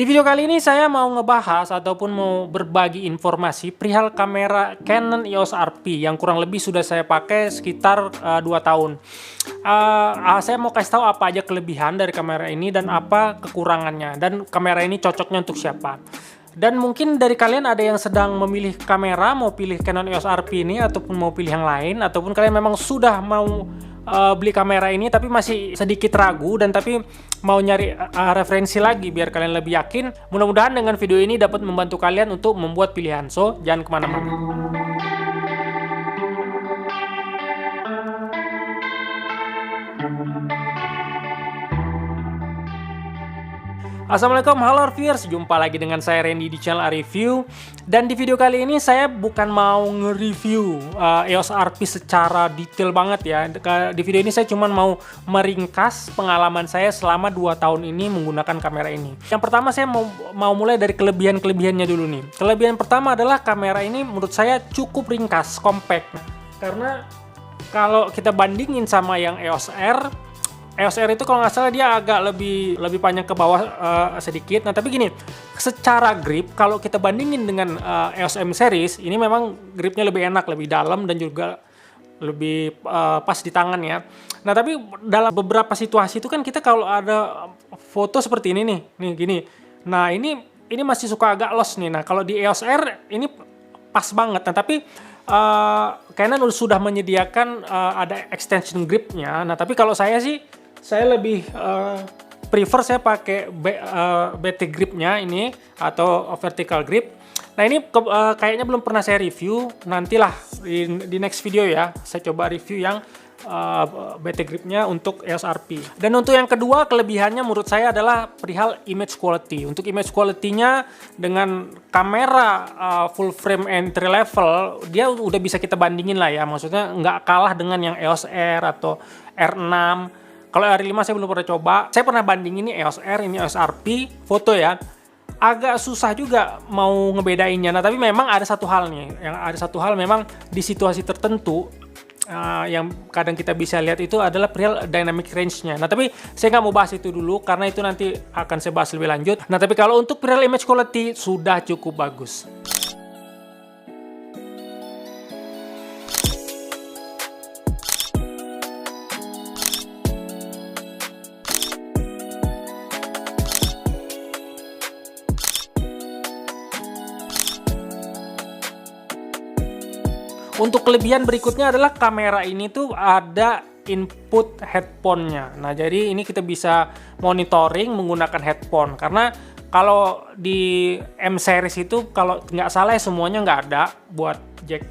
Di video kali ini saya mau ngebahas ataupun mau berbagi informasi perihal kamera Canon EOS RP yang kurang lebih sudah saya pakai sekitar 2 tahun. Saya mau kasih tahu apa aja kelebihan dari kamera ini dan apa kekurangannya, dan kamera ini cocoknya untuk siapa. Dan mungkin dari kalian ada yang sedang memilih kamera, mau pilih Canon EOS RP ini ataupun mau pilih yang lain, ataupun kalian memang sudah mau beli kamera ini tapi masih sedikit ragu dan tapi mau nyari referensi lagi biar kalian lebih yakin. Mudah-mudahan dengan video ini dapat membantu kalian untuk membuat pilihan. So, jangan kemana-mana. Assalamualaikum, halo viewers, jumpa lagi dengan saya Randy di channel Review. Dan di video kali ini saya bukan mau nge-review EOS RP secara detail banget ya. Di video ini saya cuma mau meringkas pengalaman saya selama 2 tahun ini menggunakan kamera ini. Yang pertama saya mau mulai dari kelebihan-kelebihannya dulu nih. Kelebihan pertama adalah kamera ini menurut saya cukup ringkas, compact. Karena kalau kita bandingin sama yang EOS R itu kalau nggak salah dia agak lebih panjang ke bawah sedikit. Nah tapi gini, secara grip kalau kita bandingin dengan EOS M series ini memang gripnya lebih enak, lebih dalam dan juga lebih pas di tangan ya. Nah tapi dalam beberapa situasi itu kan kita kalau ada foto seperti ini nih gini. Nah ini masih suka agak lost nih. Nah kalau di EOS R ini pas banget. Nah tapi Canon sudah menyediakan ada extension gripnya. Nah tapi kalau saya sih lebih prefer saya pakai BT gripnya ini atau vertical grip. Nah ini kayaknya belum pernah saya review. Nantilah di next video ya saya coba review yang BT gripnya untuk EOS RP. Dan untuk yang kedua kelebihannya menurut saya adalah perihal image quality. Untuk image quality-nya dengan kamera full frame entry level dia udah bisa kita bandingin lah ya. Maksudnya nggak kalah dengan yang EOS R atau R6. Kalau R5 saya belum pernah coba. Saya pernah bandingin ini EOS R, ini EOS RP, foto ya. Agak susah juga mau ngebedainnya. Nah, tapi memang ada satu hal nih. Memang di situasi tertentu yang kadang kita bisa lihat itu adalah perihal dynamic range-nya. Nah, tapi saya nggak mau bahas itu dulu karena itu nanti akan saya bahas lebih lanjut. Nah, tapi kalau untuk perihal image quality sudah cukup bagus. Untuk kelebihan berikutnya adalah kamera ini tuh ada input headphone-nya. Nah, jadi ini kita bisa monitoring menggunakan headphone. Karena kalau di M series itu kalau nggak salah ya semuanya nggak ada buat jack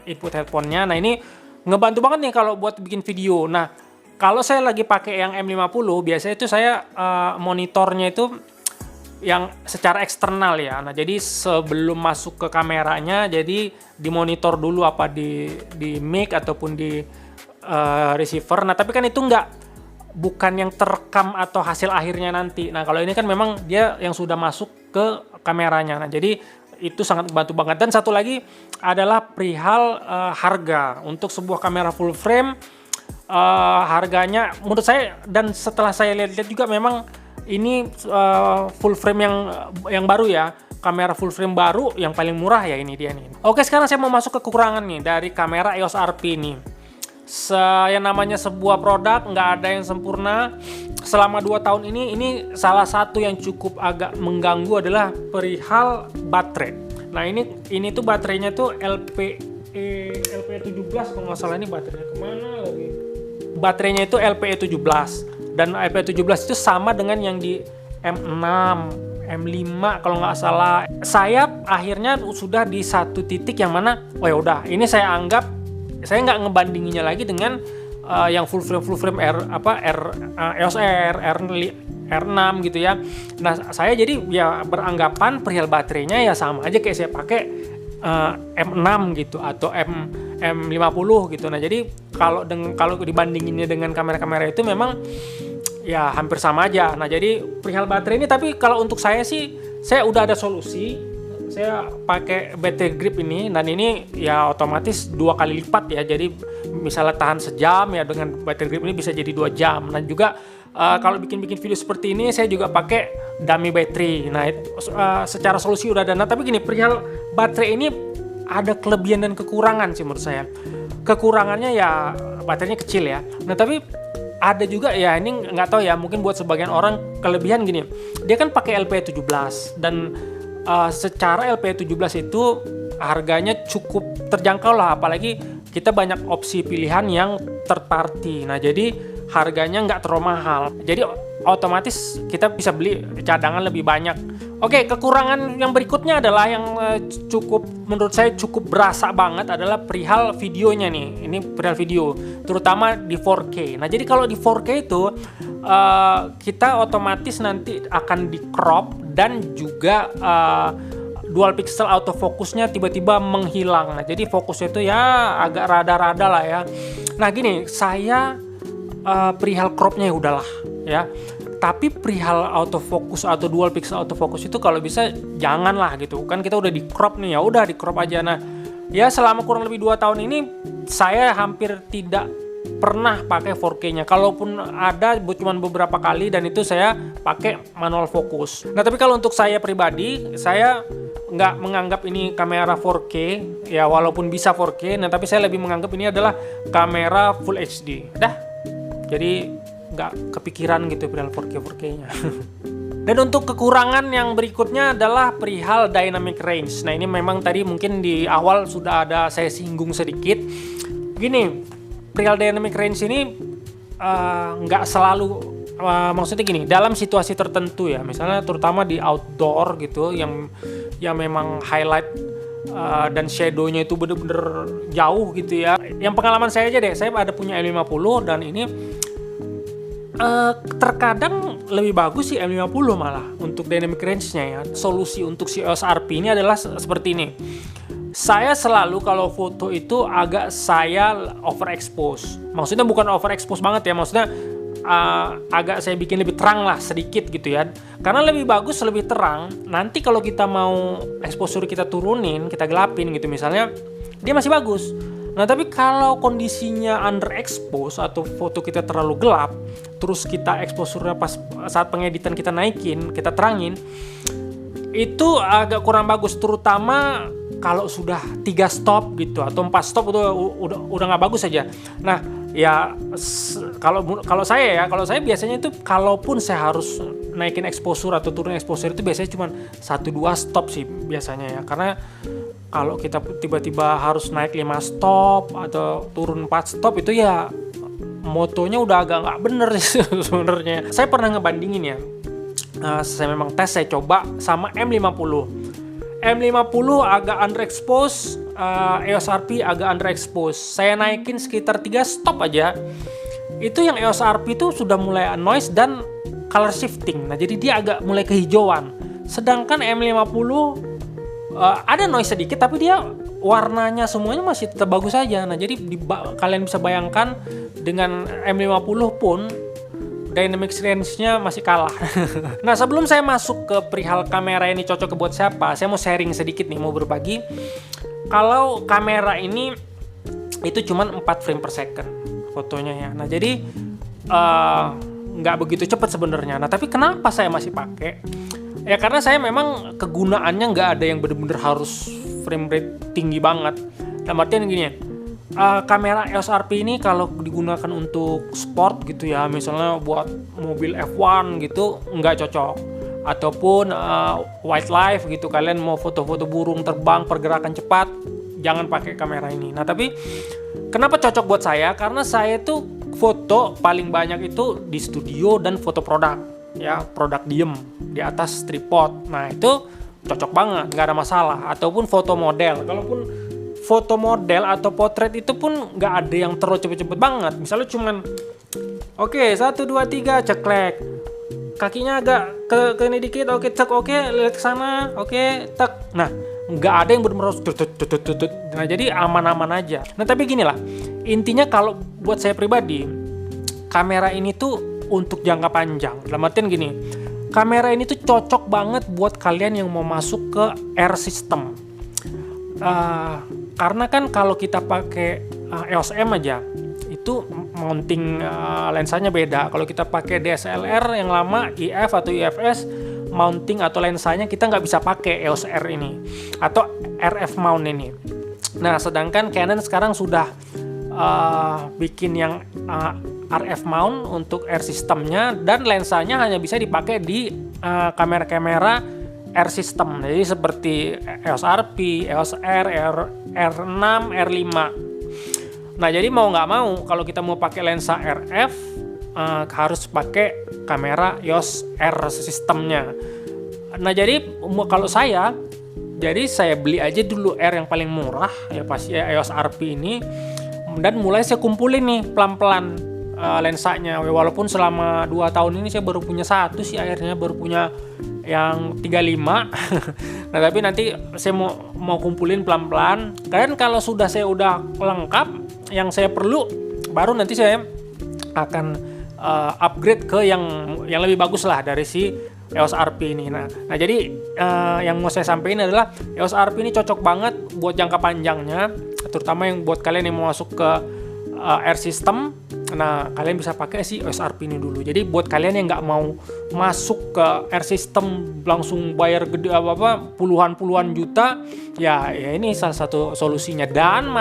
input headphone-nya. Nah, ini ngebantu banget nih kalau buat bikin video. Nah, kalau saya lagi pakai yang M50, biasanya itu saya monitornya itu yang secara eksternal ya. Nah jadi sebelum masuk ke kameranya jadi dimonitor dulu apa di mic ataupun di receiver. Nah tapi kan itu bukan yang terekam atau hasil akhirnya nanti. Nah kalau ini kan memang dia yang sudah masuk ke kameranya. Nah jadi itu sangat membantu banget. Dan satu lagi adalah perihal harga. Untuk sebuah kamera full frame harganya menurut saya, dan setelah saya lihat-lihat juga memang ini full frame yang baru ya, kamera full frame baru yang paling murah ya ini dia nih. Oke, sekarang saya mau masuk ke kekurangan nih dari kamera EOS RP ini. Yang namanya sebuah produk nggak ada yang sempurna. Selama 2 tahun ini salah satu yang cukup agak mengganggu adalah perihal baterai. Nah ini tuh baterainya tuh LPE17 kalau nggak salah, ini baterainya kemana lagi? Baterainya itu LPE17. Dan LPE17 itu sama dengan yang di M6, M5 kalau nggak salah. Saya akhirnya sudah di satu titik yang mana, oh ya udah, ini saya anggap saya nggak ngebandinginnya lagi dengan yang full frame EOS R6 gitu ya. Nah saya jadi ya beranggapan perihal baterainya ya sama aja kayak saya pakai M6 gitu atau M50 gitu. Nah jadi kalau dibandinginnya dengan kamera-kamera itu memang ya hampir sama aja. Nah jadi perihal baterai ini, tapi kalau untuk saya sih saya udah ada solusi. Saya pakai BT grip ini, dan ini ya otomatis 2 kali lipat ya. Jadi misalnya tahan sejam ya, dengan BT grip ini bisa jadi 2 jam. Dan juga kalau bikin-bikin video seperti ini saya juga pakai dummy battery. Nah, secara solusi udah ada. Nah, tapi gini, perihal baterai ini ada kelebihan dan kekurangan sih menurut saya. Kekurangannya ya baterainya kecil ya. Nah, tapi ada juga ya, ini nggak tahu ya, mungkin buat sebagian orang kelebihan gini. Dia kan pakai LPE17 dan secara LPE17 itu harganya cukup terjangkau lah, apalagi kita banyak opsi pilihan yang third party. Nah, jadi harganya nggak terlalu mahal. Jadi otomatis kita bisa beli cadangan lebih banyak. Oke, kekurangan yang berikutnya adalah yang menurut saya cukup berasa banget adalah perihal videonya nih. Ini perihal video, terutama di 4K. Nah, jadi kalau di 4K itu kita otomatis nanti akan di crop dan juga dual pixel autofocusnya tiba-tiba menghilang. Nah, jadi fokusnya itu ya agak rada-rada lah ya. Nah, gini, saya perihal cropnya ya udahlah ya. Tapi perihal autofocus atau dual pixel autofocus itu kalau bisa janganlah gitu. Kan kita udah di crop nih, ya udah di crop aja. Nah, ya selama kurang lebih 2 tahun ini saya hampir tidak pernah pakai 4K-nya. Kalaupun ada cuma beberapa kali dan itu saya pakai manual fokus. Nah, tapi kalau untuk saya pribadi, saya nggak menganggap ini kamera 4K ya, walaupun bisa 4K. Nah, tapi saya lebih menganggap ini adalah kamera Full HD. Jadi nggak kepikiran gitu perihal 4K-nya. Dan untuk kekurangan yang berikutnya adalah perihal dynamic range. Nah, ini memang tadi mungkin di awal sudah ada saya singgung sedikit. Gini, perihal dynamic range ini nggak selalu, maksudnya gini, dalam situasi tertentu ya, misalnya terutama di outdoor gitu, yang memang highlight dan shadownya itu bener-bener jauh gitu ya. Yang pengalaman saya aja deh, saya ada punya M50 dan ini terkadang lebih bagus sih M50 malah untuk dynamic range-nya ya. Solusi untuk si EOS RP ini adalah seperti ini. Saya selalu kalau foto itu agak saya overexpose. Maksudnya bukan overexpose banget ya, maksudnya agak saya bikin lebih terang lah sedikit gitu ya. Karena lebih bagus lebih terang. Nanti kalau kita mau exposure kita turunin, kita gelapin gitu misalnya, dia masih bagus. Nah, tapi kalau kondisinya underexpose atau foto kita terlalu gelap, terus kita exposure-nya pas saat pengeditan kita naikin, kita terangin, itu agak kurang bagus, terutama kalau sudah 3 stop gitu atau 4 stop itu udah nggak bagus aja. Nah, ya kalau saya biasanya itu kalaupun saya harus naikin exposure atau turun exposure itu biasanya cuma 1-2 stop sih biasanya ya, karena kalau kita tiba-tiba harus naik 5 stop atau turun 4 stop itu ya motonya udah agak nggak bener sih sebenarnya. Saya pernah ngebandingin ya, saya memang tes, saya coba sama M50 agak underexpose, EOS RP agak underexpose. Saya naikin sekitar 3 stop aja, itu yang EOS RP itu sudah mulai noise dan color shifting. Nah, jadi dia agak mulai kehijauan. Sedangkan M50 ada noise sedikit tapi dia warnanya semuanya masih tetap bagus aja. Nah, jadi kalian bisa bayangkan dengan M50 pun dynamic range-nya masih kalah. Nah, sebelum saya masuk ke perihal kamera ini cocok buat siapa, saya mau sharing sedikit nih, mau berbagi. Kalau kamera ini itu cuma 4 frame per second fotonya ya. Nah, jadi nggak begitu cepat sebenarnya. Nah, tapi kenapa saya masih pakai? Ya karena saya memang kegunaannya nggak ada yang benar-benar harus frame rate tinggi banget. Dalam artian gini, kamera EOS RP ini kalau digunakan untuk sport gitu ya, misalnya buat mobil F1 gitu, nggak cocok. Ataupun wildlife gitu, kalian mau foto-foto burung terbang, pergerakan cepat, jangan pakai kamera ini. Nah, tapi kenapa cocok buat saya? Karena saya tuh foto paling banyak itu di studio dan foto produk. Ya, produk diem di atas tripod. Nah, itu cocok banget, nggak ada masalah. Ataupun foto model, kalaupun foto model atau potret itu pun nggak ada yang terlalu cepet-cepet banget. Misalnya cuman oke, 1, 2, 3 ceklek, kakinya agak ke ini dikit, oke, cek, oke, lihat ke sana, oke, tek. Nah, nggak ada yang benar-benar tutut. Nah, jadi aman-aman aja. Nah, tapi gini lah, intinya kalau buat saya pribadi, kamera ini tuh untuk jangka panjang. Dalam artian gini, kamera ini tuh cocok banget buat kalian yang mau masuk ke air system. Karena kan kalau kita pakai EOS M aja, itu mounting lensanya beda. Kalau kita pakai DSLR yang lama, IF atau IFS, mounting atau lensanya kita nggak bisa pakai EOS R ini atau RF mount ini. Nah, sedangkan Canon sekarang sudah bikin yang RF mount untuk R systemnya, dan lensanya hanya bisa dipakai di kamera-kamera R system. Jadi seperti EOS RP, EOS R, R6, R5. Nah, jadi mau nggak mau kalau kita mau pakai lensa RF harus pakai kamera EOS R sistemnya. Nah, jadi kalau saya beli aja dulu R yang paling murah ya, pasti EOS RP ini, dan mulai saya kumpulin nih pelan-pelan lensanya. Walaupun selama 2 tahun ini saya baru punya satu sih, akhirnya baru punya yang 35. Nah, tapi nanti saya mau kumpulin pelan-pelan. Kan kalau sudah saya udah lengkap yang saya perlu, baru nanti saya akan upgrade ke yang lebih bagus lah dari si EOS RP ini. Nah jadi yang mau saya sampaikan adalah EOS RP ini cocok banget buat jangka panjangnya, terutama yang buat kalian yang mau masuk ke R system. Nah, kalian bisa pakai si EOS RP ini dulu. Jadi buat kalian yang nggak mau masuk ke R system langsung bayar gede puluhan juta, ya ini salah satu solusinya. Dan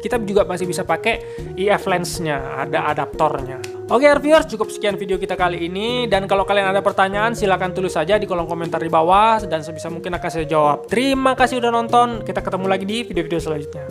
kita juga masih bisa pakai IF lensnya, ada adaptornya. Oke, reviewers, cukup sekian video kita kali ini. Dan kalau kalian ada pertanyaan, silahkan tulis saja di kolom komentar di bawah, dan sebisa mungkin akan saya jawab. Terima kasih udah nonton. Kita ketemu lagi di video-video selanjutnya.